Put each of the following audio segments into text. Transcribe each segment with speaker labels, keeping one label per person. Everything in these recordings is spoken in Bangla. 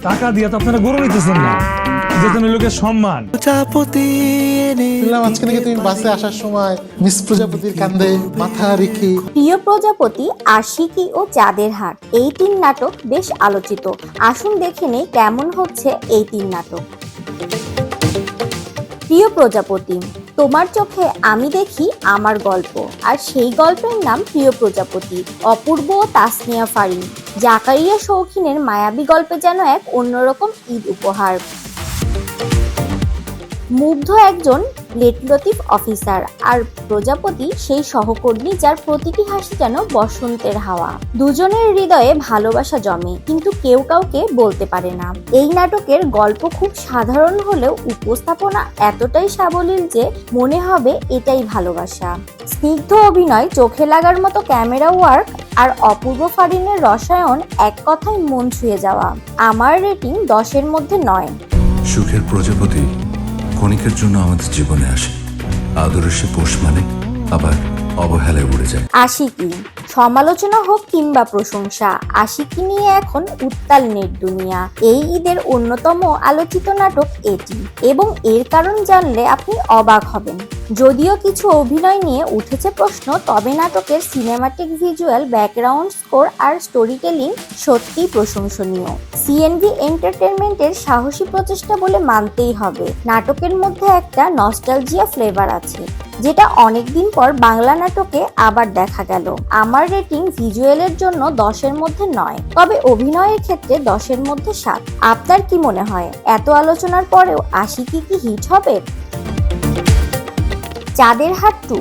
Speaker 1: টাকা দিয়ে তো আপনারা গরু নিতেছেন না, যেতেন লোকের সম্মান।
Speaker 2: আজকে নাকি তুমি বাসে আসার সময় মিস প্রজাপতির কাঁধে মাথা রেখে।
Speaker 3: প্রিয় প্রজাপতি, আশিকি ও চাঁদের হাট এই 3 নাটক বেশ আলোচিত। আসুন দেখে নেই কেমন হচ্ছে এই 3 নাটক। প্রিয় প্রজাপতি, তোমার চোখে আমি দেখি আমার গল্প, আর সেই গল্পের নাম প্রিয় প্রজাপতি। অপূর্ব ও তাসনিয়া ফারিন, জাকারিয়া শৌখিনের মায়াবী গল্পে যেন এক অন্যরকম ঈদ উপহার। মুগ্ধ একজন লেটলতিফ অফিসার, আর প্রজাপতি সেই সহকর্মী যার প্রতিটি হাসি যেন বসন্তের হাওয়া। দুজনের হৃদয়ে ভালোবাসা জমে, কিন্তু কেউ কাউকে বলতে পারে না। এই নাটকের গল্প খুব সাধারণ হলেও উপস্থাপনা এতটাই সাবলীল যে মনে হবে এটাই ভালোবাসা। স্নিগ্ধ অভিনয়, চোখে লাগার মতো ক্যামেরা ওয়ার্ক আর অপূর্ব ফারিনের রসায়ন, এক কথায় মন ছুঁয়ে যাওয়া। আমার রেটিং 10-এর মধ্যে 9।
Speaker 4: সুখের প্রজাপতি ক্ষণিকের জন্য আমাদের জীবনে আসে, আদরে সে পোষ মানে, আবার অবহেলায় উড়ে যায়।
Speaker 3: আশিকি, সমালোচনা হোক কিংবা প্রশংসা, আশিকি নিয়ে এখন উত্তাল নেট দুনিয়া। এই ঈদের অন্যতম আলোচিত নাটক এটি, এবং এর কারণ জানলে আপনি অবাক হবেন। যদিও কিছু অভিনয় নিয়ে উঠেছে প্রশ্ন, তবে নাটকের সিনেমাটিক ভিজুয়াল, ব্যাকগ্রাউন্ড স্কোর আর স্টোরি টেলিং সত্যিই প্রশংসনীয়। সিএনভি এন্টারটেনমেন্টের সাহসী প্রচেষ্টা বলে মানতেই হবে। নাটকের মধ্যে একটা নস্টালজিয়া ফ্লেভার আছে, যেটা অনেকদিন পর বাংলা নাটকে আবার দেখা গেল। আমার রেটিং ভিজুয়ালের জন্য 10-এর মধ্যে 9, তবে অভিনয়ের ক্ষেত্রে 10-এর মধ্যে 7। আপনার কি মনে হয়, এত আলোচনার পরেও আশিকি কি হিট হবে? চাঁদের হাট 2,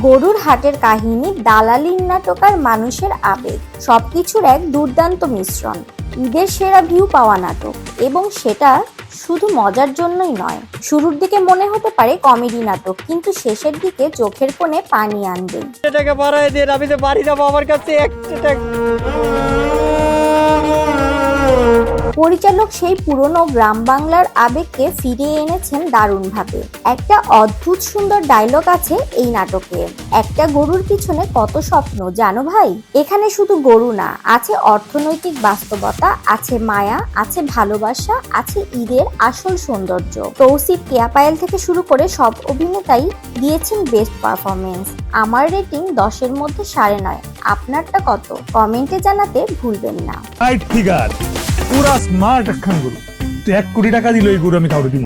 Speaker 3: গরুর হাটের কাহিনী, দালালির নাটক আর মানুষের আবেগ, সবকিছুর এক দুর্দান্ত মিশ্রণ। ঈদের সেরা ভিউ পাওয়া নাটক, এবং সেটা শুধু মজার জন্যই নয়। শুরুর দিকে মনে হতে পারে কমেডি নাটক, কিন্তু শেষের দিকে চোখের কোণে পানি আনবে।
Speaker 5: টাকা বাড়ায় দেন, আমি তো বাড়ি যাবো, আমার কাছে একটা টাকা।
Speaker 3: পরিচালক সেই পুরনো গ্রাম বাংলার আবেগকে ফিরিয়ে এনেছেন দারুণভাবে। একটা অদ্ভুত সুন্দর ডায়লগ আছে এই নাটকে, একটা গরুর পিছনে কত স্বপ্ন জানো ভাই। এখানে শুধু গরু না, আছে অর্থনৈতিক বাস্তবতা, আছে মায়া, আছে ভালোবাসা, আছে ঈদের আসল সৌন্দর্য। তৌসিফ, কেয়া পায়েল থেকে শুরু করে সব অভিনেতাই দিয়েছেন বেস্ট পারফরমেন্স। আমার রেটিং 10-এর মধ্যে 9.5। আপনারটা কত? কমেন্টে জানাতে ভুলবেন না।
Speaker 1: রাইট ফিগার, পুরা স্মার্ট একখান গরু। তো 1 কোটি টাকা দিল এই গরু আমি কাউকে দিব।